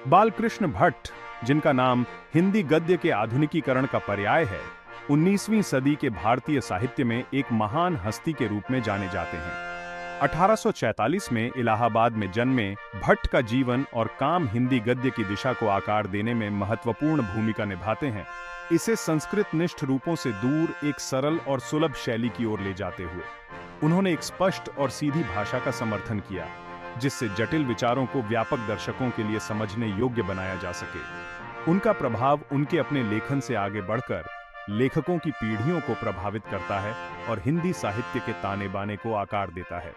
बालकृष्ण भट्ट, जिनका नाम हिंदी गद्य के आधुनिकीकरण का पर्याय है, 19वीं सदी के भारतीय साहित्य में एक महान हस्ती के रूप में जाने जाते हैं। 1846 में इलाहाबाद में जन्मे भट्ट का जीवन और काम हिंदी गद्य की दिशा को आकार देने में महत्वपूर्ण भूमिका निभाते हैं। इसे संस्कृत निष्ठ रूपों से दूर एक सरल और सुलभ शैली की ओर ले जाते हुए उन्होंने एक स्पष्ट और सीधी भाषा का समर्थन किया, जिससे जटिल विचारों को व्यापक दर्शकों के लिए समझने योग्य बनाया जा सके। उनका प्रभाव उनके अपने लेखन से आगे बढ़कर लेखकों की पीढ़ियों को प्रभावित करता है और हिंदी साहित्य के ताने बाने को आकार देता है।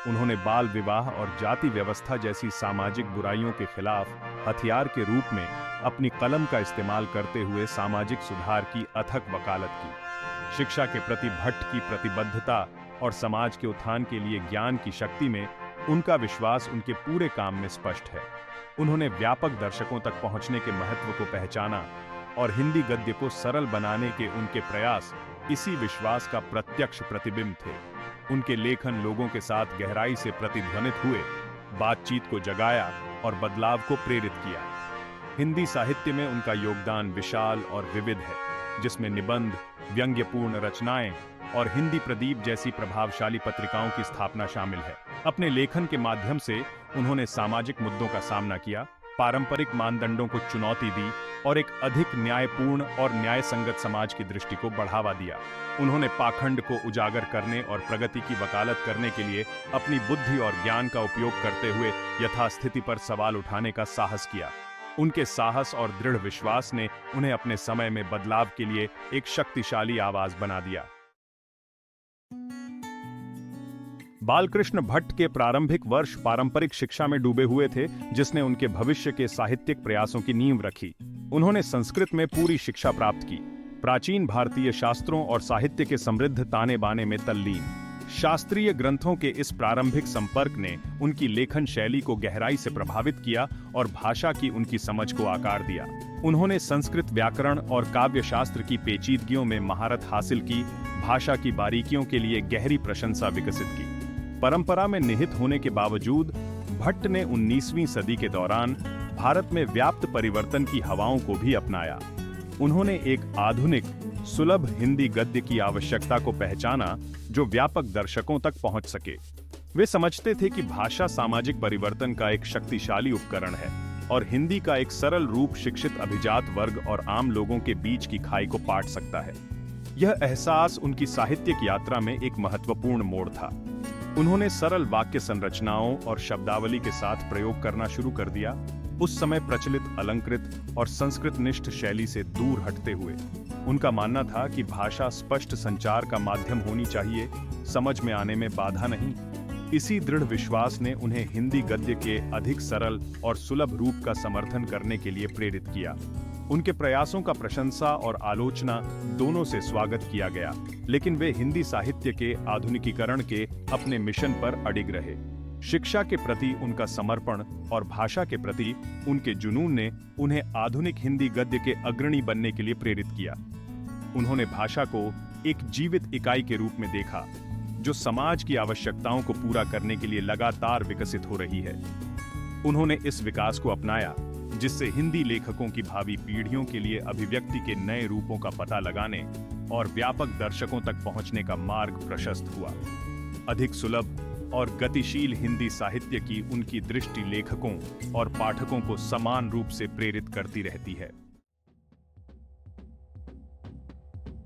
उन्होंने बाल विवाह और जाति व्यवस्था जैसी सामाजिक बुराइयों के खिलाफ हथियार के रूप में अपनी कलम का इस्तेमाल करते हुए सामाजिक सुधार की अथक वकालत की। शिक्षा के प्रति भट्ट की प्रतिबद्धता और समाज के उत्थान के लिए ज्ञान की शक्ति में उनका विश्वास उनके पूरे काम में स्पष्ट है। उन्होंने व्यापक दर्शकों तक पहुंचने के महत्व को पहचाना और हिंदी गद्य को सरल बनाने के उनके प्रयास इसी विश्वास का प्रत्यक्ष प्रतिबिंब थे। उनके लेखन लोगों के साथ गहराई से प्रतिध्वनित हुए, बातचीत को जगाया और बदलाव को प्रेरित किया। हिंदी साहित्य में उनका योगदान विशाल और विविध है, जिसमें निबंध, व्यंग्यपूर्ण रचनाएं और हिंदी प्रदीप जैसी प्रभावशाली पत्रिकाओं की स्थापना शामिल है। अपने लेखन के माध्यम से उन्होंने सामाजिक मुद्दों का सामना किया, पारंपरिक मानदंडों को चुनौती दी और एक अधिक न्यायपूर्ण और न्यायसंगत समाज की दृष्टि को बढ़ावा दिया। उन्होंने पाखंड को उजागर करने और प्रगति की वकालत करने के लिए अपनी बुद्धि और ज्ञान का उपयोग करते हुए यथास्थिति पर सवाल उठाने का साहस किया। उनके साहस और दृढ़ विश्वास ने उन्हें अपने समय में बदलाव के लिए एक शक्तिशाली आवाज बना दिया। बालकृष्ण भट्ट के प्रारंभिक वर्ष पारंपरिक शिक्षा में डूबे हुए थे, जिसने उनके भविष्य के साहित्यिक प्रयासों की नींव रखी। उन्होंने संस्कृत में पूरी शिक्षा प्राप्त की, प्राचीन भारतीय शास्त्रों और साहित्य के समृद्ध ताने बाने में तल्लीन। शास्त्रीय ग्रंथों के इस प्रारंभिक संपर्क ने उनकी लेखन शैली को गहराई से प्रभावित किया और भाषा की उनकी समझ को आकार दिया। उन्होंने संस्कृत व्याकरण और काव्य शास्त्र की पेचीदगियों में महारत हासिल की, भाषा की बारीकियों के लिए गहरी प्रशंसा विकसित की। परंपरा में निहित होने के बावजूद भट्ट ने 19वीं सदी के दौरान भारत में व्याप्त परिवर्तन की हवाओं को भी अपनाया। उन्होंने एक आधुनिक, सुलभ हिंदी गद्य की आवश्यकता को पहचाना जो व्यापक दर्शकों तक पहुंच सके। वे समझते थे कि भाषा सामाजिक परिवर्तन का एक शक्तिशाली उपकरण है और हिंदी का एक सरल रूप शिक्षित अभिजात वर्ग और आम लोगों के बीच की खाई को पाट सकता है। यह एहसास उनकी साहित्यिक यात्रा में एक महत्वपूर्ण मोड़ था। उन्होंने सरल वाक्य संरचनाओं और शब्दावली के साथ प्रयोग करना शुरू कर दिया, उस समय प्रचलित अलंकृत और संस्कृतनिष्ठ शैली से दूर हटते हुए। उनका मानना था कि भाषा स्पष्ट संचार का माध्यम होनी चाहिए, समझ में आने में बाधा नहीं। इसी दृढ़ विश्वास ने उन्हें हिंदी गद्य के अधिक सरल और सुलभ रूप का समर्थन करने के लिए प्रेरित किया। उनके प्रयासों का प्रशंसा और आलोचना दोनों से स्वागत किया गया, लेकिन वे हिंदी साहित्य के आधुनिकीकरण के अपने मिशन पर अडिग रहे। शिक्षा के प्रति उनका समर्पण और भाषा के प्रति उनके जुनून ने उन्हें आधुनिक हिंदी गद्य के अग्रणी बनने के लिए प्रेरित किया। उन्होंने भाषा को एक जीवित इकाई के रूप में देखा, जो समाज की आवश्यकताओं को पूरा करने के लिए लगातार विकसित हो रही है। उन्होंने इस विकास को अपनाया, जिससे हिंदी लेखकों की भावी पीढ़ियों के लिए अभिव्यक्ति के नए रूपों का पता लगाने और व्यापक दर्शकों तक पहुंचने का मार्ग प्रशस्त हुआ। अधिक सुलभ और गतिशील हिंदी साहित्य की उनकी दृष्टि लेखकों और पाठकों को समान रूप से प्रेरित करती रहती है।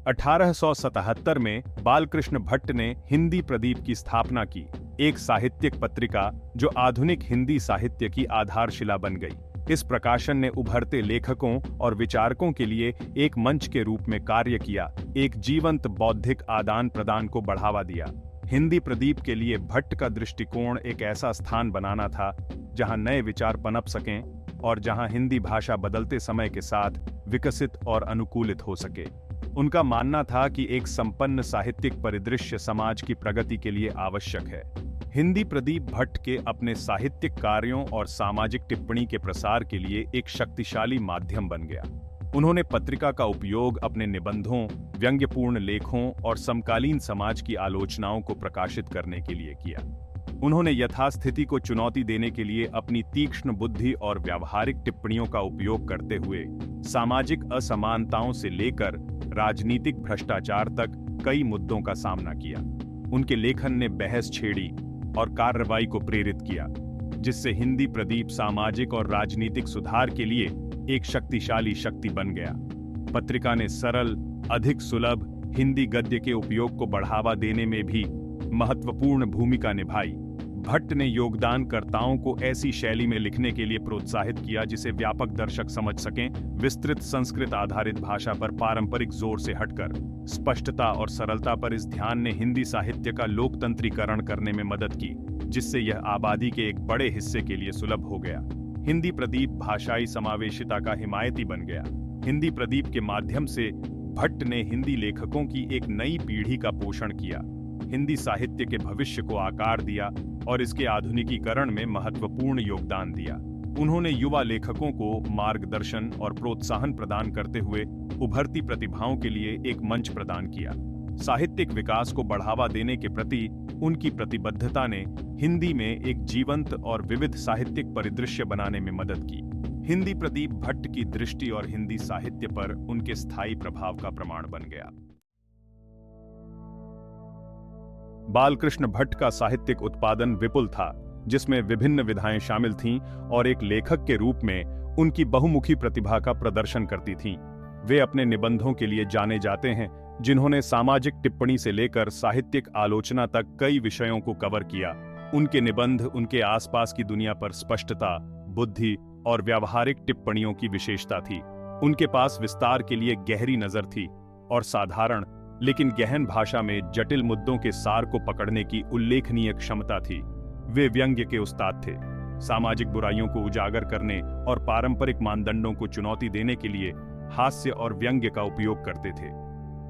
1877 में बालकृष्ण भट्ट ने हिंदी प्रदीप की स्थापना की, एक साहित्यिक पत्रिका जो आधुनिक हिंदी साहित्य की आधारशिला बन गई। इस प्रकाशन ने उभरते लेखकों और विचारकों के लिए एक मंच के रूप में कार्य किया, एक जीवंत बौद्धिक आदान प्रदान को बढ़ावा दिया। हिंदी प्रदीप के लिए भट्ट का दृष्टिकोण एक ऐसा स्थान बनाना था जहां नए विचार पनप सकें और जहां हिंदी भाषा बदलते समय के साथ विकसित और अनुकूलित हो सके। उनका मानना था कि एक संपन्न साहित्यिक परिदृश्य समाज की प्रगति के लिए आवश्यक है। हिंदी प्रदीप भट्ट के अपने साहित्यिक कार्यों और सामाजिक टिप्पणी के प्रसार के लिए एक शक्तिशाली माध्यम बन गया। उन्होंने पत्रिका का उपयोग अपने निबंधों, व्यंग्यपूर्ण लेखों और समकालीन समाज की आलोचनाओं को प्रकाशित करने के लिए किया। उन्होंने यथास्थिति को चुनौती देने के लिए अपनी तीक्ष्ण बुद्धि और व्यावहारिक टिप्पणियों का उपयोग करते हुए सामाजिक असमानताओं से लेकर राजनीतिक भ्रष्टाचार तक कई मुद्दों का सामना किया। उनके लेखन ने बहस छेड़ी और कार्रवाई को प्रेरित किया, जिससे हिंदी प्रदीप सामाजिक और राजनीतिक सुधार के लिए एक शक्तिशाली शक्ति बन गया। पत्रिका ने सरल, अधिक सुलभ हिंदी गद्य के उपयोग को बढ़ावा देने में भी महत्वपूर्ण भूमिका निभाई। भट्ट ने योगदानकर्ताओं को ऐसी शैली में लिखने के लिए प्रोत्साहित किया जिसे व्यापक दर्शक समझ सकें। विस्तृत संस्कृत आधारित भाषा पर पारंपरिक जोर से हटकर स्पष्टता और सरलता पर इस ध्यान ने हिंदी साहित्य का लोकतंत्रीकरण करने में मदद की, जिससे यह आबादी के एक बड़े हिस्से के लिए सुलभ हो गया। हिंदी प्रदीप भाषाई समावेशिता का हिमायती बन गया। हिंदी प्रदीप के माध्यम से भट्ट ने हिंदी लेखकों की एक नई पीढ़ी का पोषण किया, हिंदी साहित्य के भविष्य को आकार दिया और इसके आधुनिकीकरण में महत्वपूर्ण योगदान दिया। उन्होंने युवा लेखकों को मार्गदर्शन और प्रोत्साहन प्रदान करते हुए उभरती प्रतिभाओं के लिए एक मंच प्रदान किया। साहित्यिक विकास को बढ़ावा देने के प्रति उनकी प्रतिबद्धता ने हिंदी में एक जीवंत और विविध साहित्यिक परिदृश्य बनाने में मदद की। हिंदी प्रदीप भट्ट की दृष्टि और हिंदी साहित्य पर उनके स्थायी प्रभाव का प्रमाण बन गया। बालकृष्ण भट्ट का साहित्यिक उत्पादन विपुल था, जिसमें विभिन्न विधाएं शामिल थीं और एक लेखक के रूप में उनकी बहुमुखी प्रतिभा का प्रदर्शन करती थीं। वे अपने निबंधों के लिए जाने जाते हैं, जिन्होंने सामाजिक टिप्पणी से लेकर साहित्यिक आलोचना तक कई विषयों को कवर किया। उनके निबंध उनके आसपास की दुनिया पर स्पष्टता, बुद्धि और व्यावहारिक टिप्पणियों की विशेषता थी। उनके पास विस्तार के लिए गहरी नजर थी और साधारण लेकिन गहन भाषा में जटिल मुद्दों के सार को पकड़ने की उल्लेखनीय क्षमता थी। वे व्यंग्य के उस्ताद थे, सामाजिक बुराइयों को उजागर करने और पारंपरिक मानदंडों को चुनौती देने के लिए हास्य और व्यंग्य का उपयोग करते थे।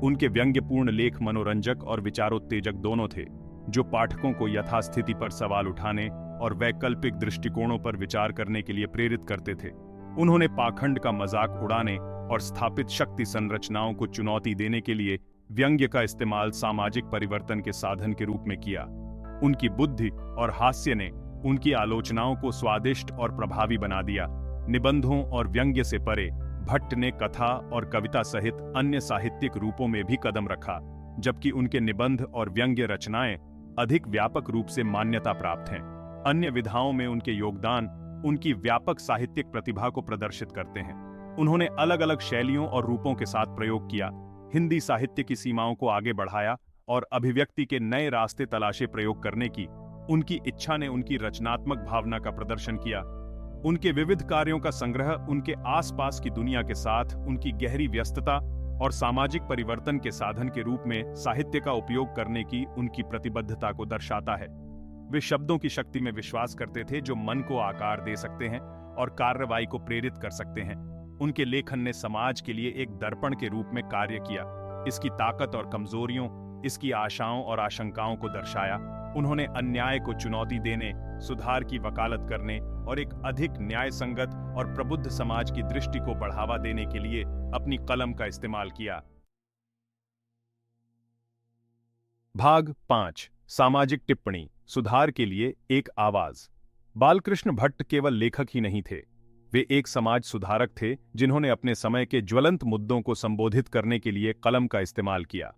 उनके व्यंग्यपूर्ण लेख मनोरंजक और विचारोत्तेजक दोनों थे, जो पाठकों को यथास्थिति पर सवाल उठाने और वैकल्पिक दृष्टिकोणों पर विचार करने के लिए प्रेरित करते थे। उन्होंने पाखंड का मजाक उड़ाने और स्थापित शक्ति संरचनाओं को चुनौती देने के लिए व्यंग्य का इस्तेमाल सामाजिक परिवर्तन के साधन के रूप में किया। उनकी बुद्धि और हास्य ने उनकी आलोचनाओं को स्वादिष्ट और प्रभावी बना दिया। निबंधों और व्यंग्य से परे भट्ट ने कथा और कविता सहित अन्य साहित्यिक रूपों में भी कदम रखा, जबकि उनके निबंध और व्यंग्य रचनाएं अधिक व्यापक रूप से मान्यता प्राप्त हैं। अन्य विधाओं में उनके योगदान उनकी व्यापक साहित्यिक प्रतिभा को प्रदर्शित करते हैं। उन्होंने अलग अलग शैलियों और रूपों के साथ प्रयोग किया, हिंदी साहित्य की सीमाओं को आगे बढ़ाया और अभिव्यक्ति के नए रास्ते तलाशे। प्रयोग करने की उनकी इच्छा ने उनकी रचनात्मक भावना का प्रदर्शन किया। उनके विविध कार्यों का संग्रह उनके आसपास की दुनिया के साथ उनकी गहरी व्यस्तता और सामाजिक परिवर्तन के साधन के रूप में साहित्य का उपयोग करने की उनकी प्रतिबद्धता को दर्शाता है। वे शब्दों की शक्ति में विश्वास करते थे, जो मन को आकार दे सकते हैं और कार्रवाई को प्रेरित कर सकते हैं। उनके लेखन ने समाज के लिए एक दर्पण के रूप में कार्य किया, इसकी ताकत और कमजोरियों, इसकी आशाओं और आशंकाओं को दर्शाया। उन्होंने अन्याय को चुनौती देने, सुधार की वकालत करने और एक अधिक न्याय संगत और प्रबुद्ध समाज की दृष्टि को बढ़ावा देने के लिए अपनी कलम का इस्तेमाल किया। भाग 5, सामाजिक टिप्पणी, सुधार के लिए एक आवाज। बालकृष्ण भट्ट केवल लेखक ही नहीं थे, वे एक समाज सुधारक थे जिन्होंने अपने समय के ज्वलंत मुद्दों को संबोधित करने के लिए कलम का इस्तेमाल किया।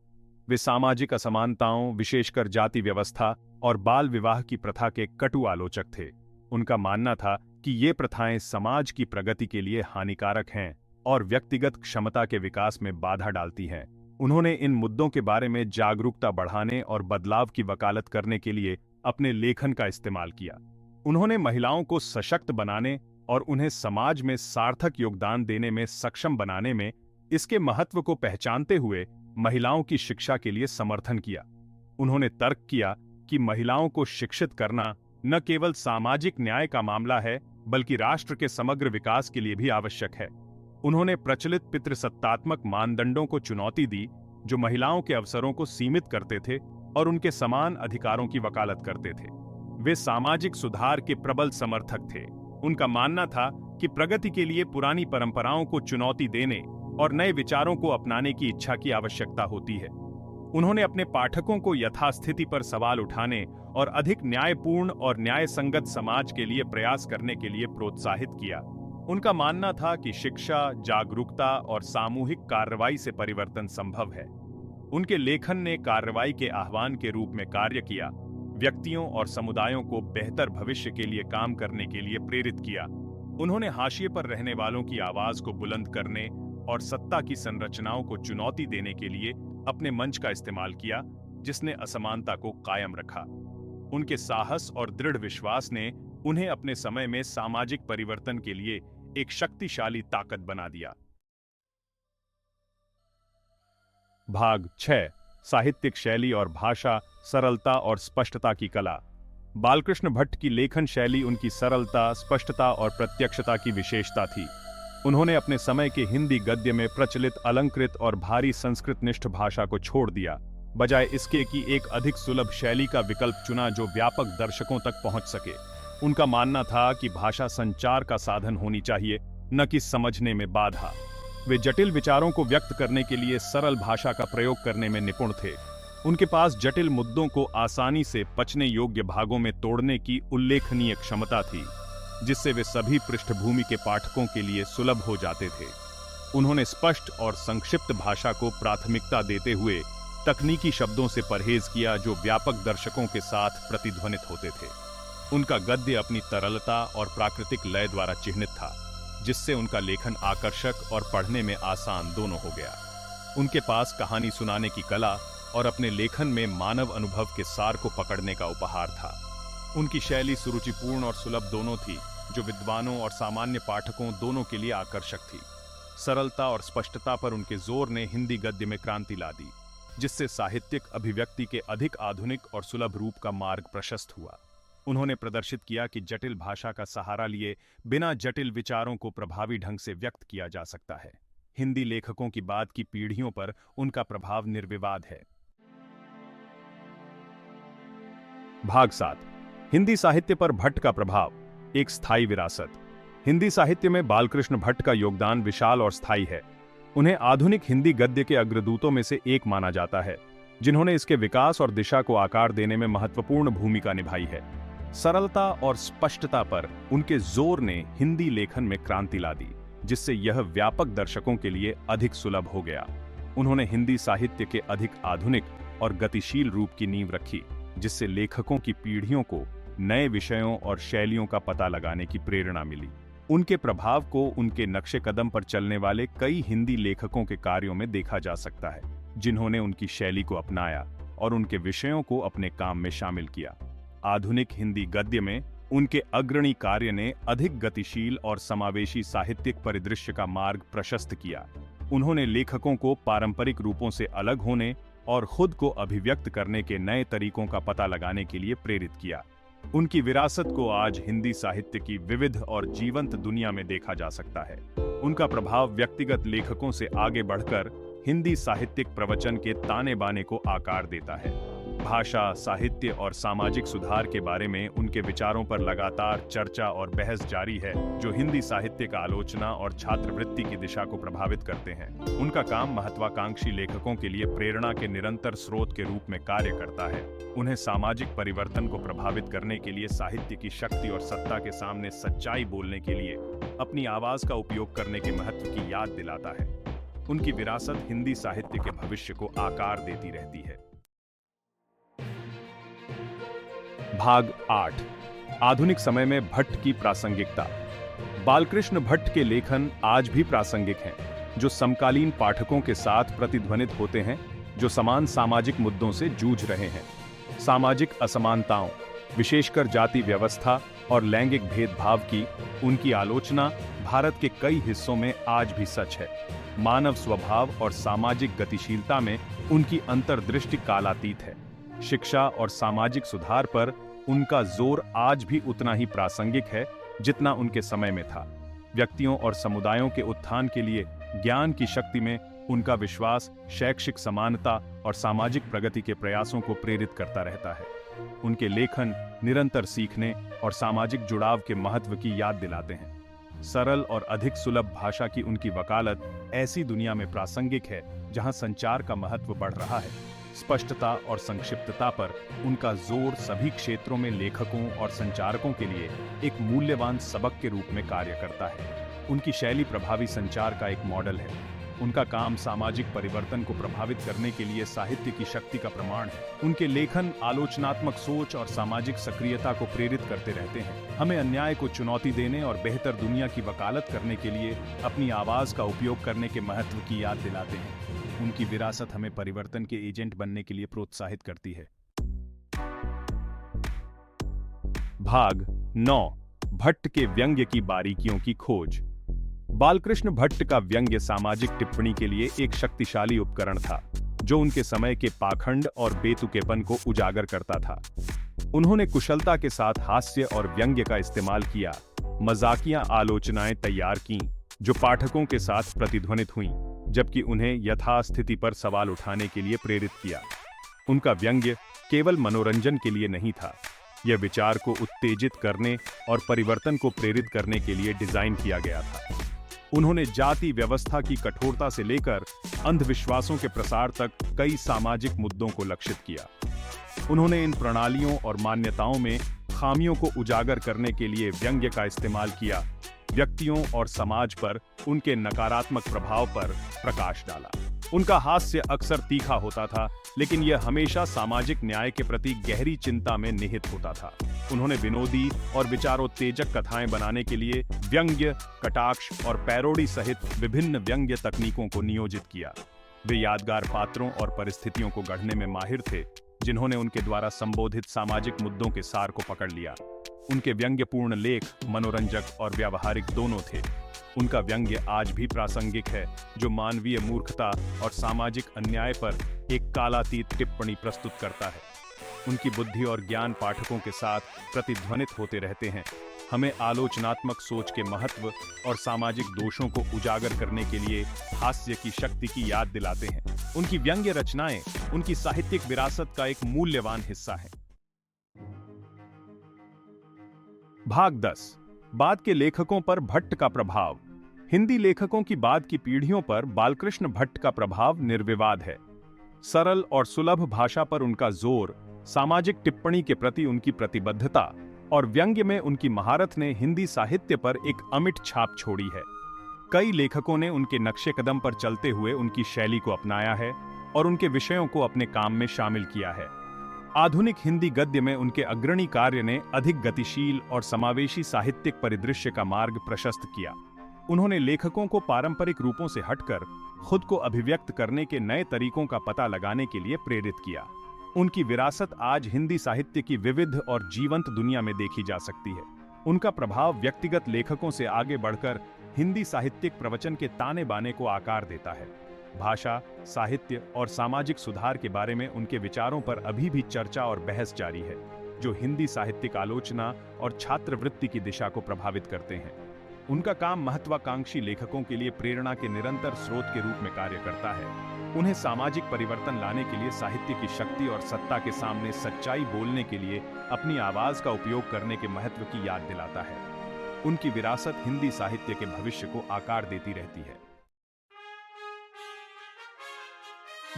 वे सामाजिक असमानताओं, विशेषकर जाति व्यवस्था और बाल विवाह की प्रथा के कटु आलोचक थे। उनका मानना था कि ये प्रथाएं समाज की प्रगति के लिए हानिकारक हैं और व्यक्तिगत क्षमता के विकास में बाधा डालती हैं। उन्होंने इन मुद्दों के बारे में जागरूकता बढ़ाने और बदलाव की वकालत करने के लिए अपने लेखन का इस्तेमाल किया। उन्होंने महिलाओं को सशक्त बनाने और उन्हें समाज में सार्थक योगदान देने में सक्षम बनाने में इसके महत्व को पहचानते हुए महिलाओं की शिक्षा के लिए समर्थन किया। उन्होंने तर्क किया कि महिलाओं को शिक्षित करना न केवल सामाजिक न्याय का मामला है, बल्कि राष्ट्र के समग्र विकास के लिए भी आवश्यक है। उन्होंने प्रचलित पितृसत्तात्मक मानदंडों को चुनौती दी, जो महिलाओं के अवसरों को सीमित करते थे और उनके समान अधिकारों की वकालत करते थे। वे सामाजिक सुधार के प्रबल समर्थक थे। उनका मानना था कि प्रगति के लिए पुरानी परंपराओं को चुनौती देने और नए विचारों को अपनाने की इच्छा की आवश्यकता होती है। उन्होंने अपने पाठकों को यथास्थिति पर सवाल उठाने और अधिक न्यायपूर्ण और न्यायसंगत समाज के लिए प्रयास करने के लिए प्रोत्साहित किया। उनका मानना था कि शिक्षा, जागरूकता और सामूहिक कार्रवाई से परिवर्तन संभव है। उनके लेखन ने कार्रवाई के आह्वान के रूप में कार्य किया, व्यक्तियों और समुदायों को बेहतर भविष्य के लिए काम करने के लिए प्रेरित किया। उन्होंने हाशिए पर रहने वालों की आवाज को बुलंद करने और सत्ता की संरचनाओं को चुनौती देने के लिए अपने मंच का इस्तेमाल किया, जिसने असमानता को कायम रखा। उनके साहस और दृढ़ विश्वास ने उन्हें अपने समय में सामाजिक परिवर्तन के लिए एक शक्तिशाली ताकत बना दिया। भाग 6, साहित्यिक शैली और भाषा, सरलता और स्पष्टता की कला। बालकृष्ण भट्ट की लेखन शैली उनकी सरलता, स्पष्टता और प्रत्यक्षता की विशेषता थी। उन्होंने अपने समय के हिंदी गद्य में प्रचलित अलंकृत और भारी संस्कृतनिष्ठ भाषा को छोड़ दिया, बजाय इसके कि एक अधिक सुलभ शैली का विकल्प चुना जो व्यापक दर्शकों तक पहुंच सके। उनका मानना था कि भाषा संचार का साधन होनी चाहिए, न कि समझने में बाधा। वे जटिल विचारों को व्यक्त करने के लिए सरल भाषा का प्रयोग करने में निपुण थे। उनके पास जटिल मुद्दों को आसानी से पचने योग्य भागों में तोड़ने की उल्लेखनीय क्षमता थी, जिससे वे सभी पृष्ठभूमि के पाठकों के लिए सुलभ हो जाते थे। उन्होंने स्पष्ट और संक्षिप्त भाषा को प्राथमिकता देते हुए तकनीकी शब्दों से परहेज किया जो व्यापक दर्शकों के साथ प्रतिध्वनित होते थे। उनका गद्य अपनी तरलता और प्राकृतिक लय द्वारा चिह्नित था, जिससे उनका लेखन आकर्षक और पढ़ने में आसान दोनों हो गया। उनके पास कहानी सुनाने की कला और अपने लेखन में मानव अनुभव के सार को पकड़ने का उपहार था। उनकी शैली सुरुचिपूर्ण और सुलभ दोनों थी, जो विद्वानों और सामान्य पाठकों दोनों के लिए आकर्षक थी। सरलता और स्पष्टता पर उनके जोर ने हिंदी गद्य में क्रांति ला दी, जिससे साहित्यिक अभिव्यक्ति के अधिक आधुनिक और सुलभ रूप का मार्ग प्रशस्त हुआ। उन्होंने प्रदर्शित किया कि जटिल भाषा का सहारा लिए बिना जटिल विचारों को प्रभावी ढंग से व्यक्त किया जा सकता है। हिंदी लेखकों की बाद की पीढ़ियों पर उनका प्रभाव निर्विवाद है। भाग 7, हिंदी साहित्य पर भट्ट का प्रभाव, एक स्थायी विरासत। हिंदी साहित्य में बालकृष्ण भट्ट का योगदान विशाल और स्थायी है। उन्हें आधुनिक हिंदी गद्य के अग्रदूतों में से एक माना जाता है, जिन्होंने इसके विकास और दिशा को आकार देने में महत्वपूर्ण भूमिका निभाई है। सरलता और स्पष्टता पर उनके जोर ने हिंदी लेखन में क्रांति ला दी, जिससे यह व्यापक दर्शकों के लिए अधिक सुलभ हो गया। उन्होंने हिंदी साहित्य के अधिक आधुनिक और गतिशील रूप की नींव रखी, जिससे लेखकों की पीढ़ियों को नए विषयों और शैलियों का पता लगाने की प्रेरणा मिली। उनके प्रभाव को उनके नक्शे कदम पर चलने वाले कई हिंदी लेखकों के कार्यों में देखा जा सकता है, जिन्होंने उनकी शैली को अपनाया और उनके विषयों को अपने काम में शामिल किया। आधुनिक हिंदी गद्य में उनके अग्रणी कार्य ने अधिक गतिशील और समावेशी साहित्यिक परिदृश्य का मार्ग प्रशस्त किया। उन्होंने लेखकों को पारंपरिक रूपों से अलग होने और खुद को अभिव्यक्त करने के नए तरीकों का पता लगाने के लिए प्रेरित किया। उनकी विरासत को आज हिंदी साहित्य की विविध और जीवंत दुनिया में देखा जा सकता है। उनका प्रभाव व्यक्तिगत लेखकों से आगे बढ़कर हिंदी साहित्यिक प्रवचन के ताने बाने को आकार देता है। भाषा, साहित्य और सामाजिक सुधार के बारे में उनके विचारों पर लगातार चर्चा और बहस जारी है, जो हिंदी साहित्य का आलोचना और छात्रवृत्ति की दिशा को प्रभावित करते हैं। उनका काम महत्वाकांक्षी लेखकों के लिए प्रेरणा के निरंतर स्रोत के रूप में कार्य करता है। उन्हें सामाजिक परिवर्तन को प्रभावित करने के लिए साहित्य की शक्ति और सत्ता के सामने सच्चाई बोलने के लिए अपनी आवाज का उपयोग करने के महत्व की याद दिलाता है। उनकी विरासत हिंदी साहित्य के भविष्य को आकार देती रहती है। भाग 8, आधुनिक समय में भट्ट की प्रासंगिकता। बालकृष्ण भट्ट के लेखन आज भी प्रासंगिक हैं, जो समकालीन पाठकों के साथ प्रतिध्वनित होते हैं, जो समान सामाजिक मुद्दों से जूझ रहे हैं। सामाजिक असमानताओं, विशेषकर जाति व्यवस्था और लैंगिक भेदभाव की उनकी आलोचना भारत के कई हिस्सों में आज भी सच है। मानव स्वभाव और सामाजिक गतिशीलता में उनकी अंतर्दृष्टि कालातीत है। शिक्षा और सामाजिक सुधार पर उनका जोर आज भी उतना ही प्रासंगिक है जितना उनके समय में था। व्यक्तियों और समुदायों के उत्थान के लिए ज्ञान की शक्ति में उनका विश्वास शैक्षिक समानता और सामाजिक प्रगति के प्रयासों को प्रेरित करता रहता है। उनके लेखन निरंतर सीखने और सामाजिक जुड़ाव के महत्व की याद दिलाते हैं। सरल और अधिक सुलभ भाषा की उनकी वकालत ऐसी दुनिया में प्रासंगिक है जहां संचार का महत्व बढ़ रहा है। स्पष्टता और संक्षिप्तता पर उनका जोर सभी क्षेत्रों में लेखकों और संचारकों के लिए एक मूल्यवान सबक के रूप में कार्य करता है। उनकी शैली प्रभावी संचार का एक मॉडल है। उनका काम सामाजिक परिवर्तन को प्रभावित करने के लिए साहित्य की शक्ति का प्रमाण है। उनके लेखन आलोचनात्मक सोच और सामाजिक सक्रियता को प्रेरित करते रहते हैं, हमें अन्याय को चुनौती देने और बेहतर दुनिया की वकालत करने के लिए अपनी आवाज का उपयोग करने के महत्व की याद दिलाते हैं। उनकी विरासत हमें परिवर्तन के एजेंट बनने के लिए प्रोत्साहित करती है। भाग 9, भट्ट के व्यंग्य की बारीकियों की खोज। बालकृष्ण भट्ट का व्यंग्य सामाजिक टिप्पणी के लिए एक शक्तिशाली उपकरण था, जो उनके समय के पाखंड और बेतुकेपन को उजागर करता था। उन्होंने कुशलता के साथ हास्य और व्यंग्य का इस्तेमाल किया, मजाकिया आलोचनाएं तैयार कीं, जो पाठकों के साथ प्रतिध्वनित हुईं, जबकि उन्हें यथास्थिति पर सवाल उठाने के लिए प्रेरित किया। उनका व्यंग्य केवल मनोरंजन के लिए नहीं था, यह विचार को उत्तेजित करने और परिवर्तन को प्रेरित करने के लिए डिजाइन किया गया था। उन्होंने जाति व्यवस्था की कठोरता से लेकर अंधविश्वासों के प्रसार तक कई सामाजिक मुद्दों को लक्षित किया। उन्होंने इन प्रणालियों और मान्यताओं में खामियों को उजागर करने के लिए व्यंग्य का इस्तेमाल किया, व्यक्तियों और समाज पर उनके नकारात्मक प्रभाव पर प्रकाश डाला। उनका हास्य अक्सर तीखा होता था, लेकिन यह हमेशा सामाजिक न्याय के प्रति गहरी चिंता में निहित होता था। उन्होंने विनोदी और विचारोत्तेजक कथाएं बनाने के लिए व्यंग्य, कटाक्ष और पैरोडी सहित विभिन्न व्यंग्य तकनीकों को नियोजित किया। वे यादगार पात्रों और परिस्थितियों को गढ़ने में माहिर थे, जिन्होंने उनके द्वारा संबोधित सामाजिक मुद्दों के सार को पकड़ लिया। उनके व्यंग्यपूर्ण लेख मनोरंजक और व्यावहारिक दोनों थे। उनका व्यंग्य आज भी प्रासंगिक है, जो मानवीय मूर्खता और सामाजिक अन्याय पर एक कालातीत टिप्पणी प्रस्तुत करता है। उनकी बुद्धि और ज्ञान पाठकों के साथ प्रतिध्वनित होते रहते हैं, हमें आलोचनात्मक सोच के महत्व और सामाजिक दोषों को उजागर करने के लिए हास्य की शक्ति की याद दिलाते हैं। उनकी व्यंग्य रचनाएं उनकी साहित्यिक विरासत का एक मूल्यवान हिस्सा है। भाग 10, बाद के लेखकों पर भट्ट का प्रभाव। हिंदी लेखकों की बाद की पीढ़ियों पर बालकृष्ण भट्ट का प्रभाव निर्विवाद है। सरल और सुलभ भाषा पर उनका जोर, सामाजिक टिप्पणी के प्रति उनकी प्रतिबद्धता और व्यंग्य में उनकी महारत ने हिंदी साहित्य पर एक अमिट छाप छोड़ी है। कई लेखकों ने उनके नक्शे कदम पर चलते हुए उनकी शैली को अपनाया है और उनके विषयों को अपने काम में शामिल किया है। आधुनिक हिंदी गद्य में उनके अग्रणी कार्य ने अधिक गतिशील और समावेशी साहित्यिक परिदृश्य का मार्ग प्रशस्त किया। उन्होंने लेखकों को पारंपरिक रूपों से हटकर खुद को अभिव्यक्त करने के नए तरीकों का पता लगाने के लिए प्रेरित किया। उनकी विरासत आज हिंदी साहित्य की विविध और जीवंत दुनिया में देखी जा सकती है। उनका प्रभाव व्यक्तिगत लेखकों से आगे बढ़कर हिंदी साहित्यिक प्रवचन के ताने बाने को आकार देता है। भाषा, साहित्य और सामाजिक सुधार के बारे में उनके विचारों पर अभी भी चर्चा और बहस जारी है, जो हिंदी साहित्यिक आलोचना और छात्रवृत्ति की दिशा को प्रभावित करते हैं। उनका काम महत्वाकांक्षी लेखकों के लिए प्रेरणा के निरंतर स्रोत के रूप में कार्य करता है। उन्हें सामाजिक परिवर्तन लाने के लिए साहित्य की शक्ति और सत्ता के सामने सच्चाई बोलने के लिए अपनी आवाज का उपयोग करने के महत्व की याद दिलाता है। उनकी विरासत हिंदी साहित्य के भविष्य को आकार देती रहती है।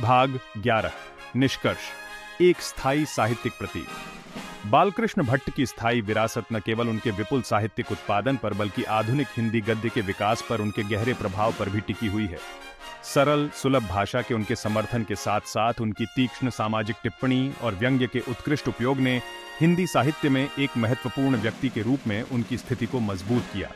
भाग 11, निष्कर्ष, एक स्थायी साहित्यिक प्रतीक। बालकृष्ण भट्ट की स्थायी विरासत न केवल उनके विपुल साहित्यिक उत्पादन पर बल्कि आधुनिक हिंदी गद्य के विकास पर उनके गहरे प्रभाव पर भी टिकी हुई है। सरल सुलभ भाषा के उनके समर्थन के साथ साथ उनकी तीक्ष्ण सामाजिक टिप्पणी और व्यंग्य के उत्कृष्ट उपयोग ने हिंदी साहित्य में एक महत्वपूर्ण व्यक्ति के रूप में उनकी स्थिति को मजबूत किया।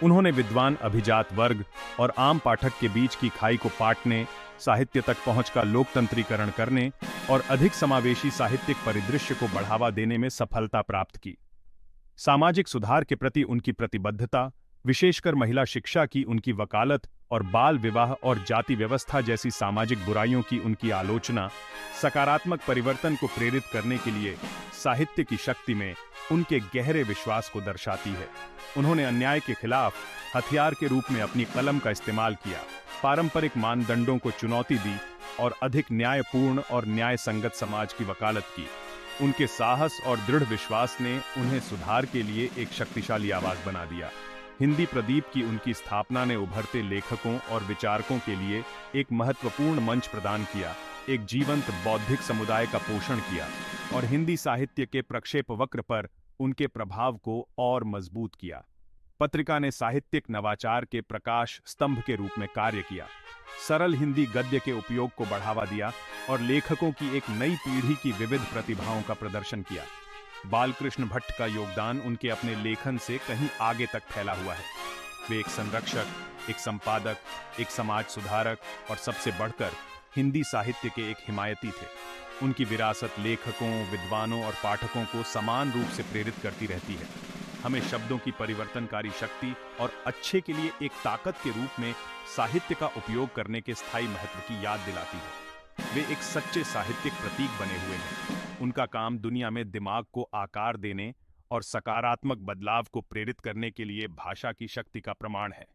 उन्होंने विद्वान अभिजात वर्ग और आम पाठक के बीच की खाई को पाटने, साहित्य तक पहुंच का लोकतंत्रीकरण करने और अधिक समावेशी साहित्यिक परिदृश्य को बढ़ावा देने में सफलता प्राप्त की। सामाजिक सुधार के प्रति उनकी प्रतिबद्धता, विशेषकर महिला शिक्षा की उनकी वकालत और बाल विवाह और जाति व्यवस्था जैसी सामाजिक बुराइयों की उनकी आलोचना, सकारात्मक परिवर्तन को प्रेरित करने के लिए साहित्य की शक्ति में उनके गहरे विश्वास को दर्शाती है। उन्होंने अन्याय के खिलाफ हथियार के रूप में अपनी कलम का इस्तेमाल किया, पारंपरिक मानदंडों को चुनौती दी और अधिक न्यायपूर्ण और न्याय संगत समाज की वकालत की। उनके साहस और दृढ़ विश्वास ने उन्हें सुधार के लिए एक शक्तिशाली आवाज बना दिया। हिंदी प्रदीप की उनकी स्थापना ने उभरते लेखकों और विचारकों के लिए एक महत्वपूर्ण मंच प्रदान किया, एक जीवंत बौद्धिक समुदाय का पोषण किया और हिंदी साहित्य के प्रक्षेप वक्र पर उनके प्रभाव को और मजबूत किया। पत्रिका ने साहित्यिक नवाचार के प्रकाश स्तंभ के रूप में कार्य किया, सरल हिंदी गद्य के उपयोग को बढ़ावा दिया और लेखकों की एक नई पीढ़ी की विविध प्रतिभाओं का प्रदर्शन किया। बालकृष्ण भट्ट का योगदान उनके अपने लेखन से कहीं आगे तक फैला हुआ है। वे एक संरक्षक, एक संपादक, एक समाज सुधारक और सबसे बढ़कर हिंदी साहित्य के एक हिमायती थे। उनकी विरासत लेखकों, विद्वानों और पाठकों को समान रूप से प्रेरित करती रहती है, हमें शब्दों की परिवर्तनकारी शक्ति और अच्छे के लिए एक ताकत के रूप में साहित्य का उपयोग करने के स्थायी महत्व की याद दिलाती है। वे एक सच्चे साहित्यिक प्रतीक बने हुए हैं। उनका काम दुनिया में दिमाग को आकार देने और सकारात्मक बदलाव को प्रेरित करने के लिए भाषा की शक्ति का प्रमाण है।